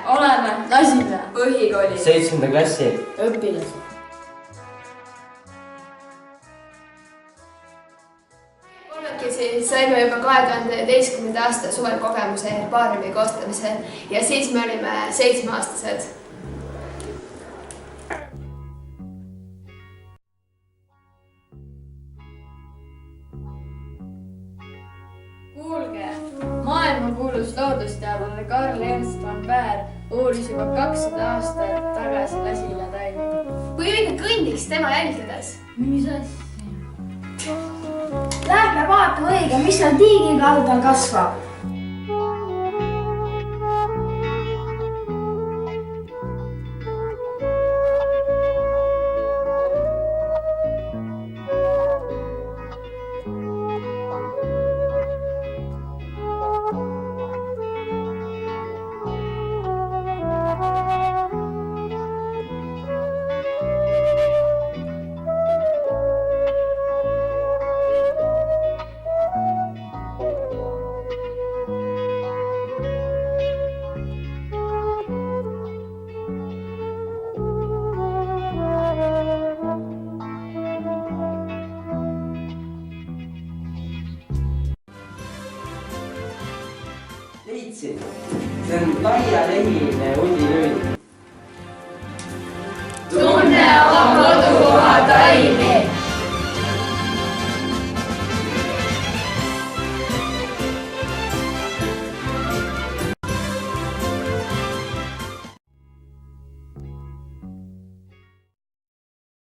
Oleme. Lasime. Põhikooli. 7. klassi. Õpilased. Kolmekesi saime juba 2011. aasta suvel kogemuse herbaariumi koostamisel ja siis me olime 7-aastased. Kuulge, maailmakuulus loodusteadlane Karl Ernst von Baer uuris juba 200 aastat tagasi lasilataimi. Või õige kõndiks tema jälgedes. Mis asja? Lähme vaatame õige, mis seal tiigikaldal kasvab. Leidsin. See on laialeline udi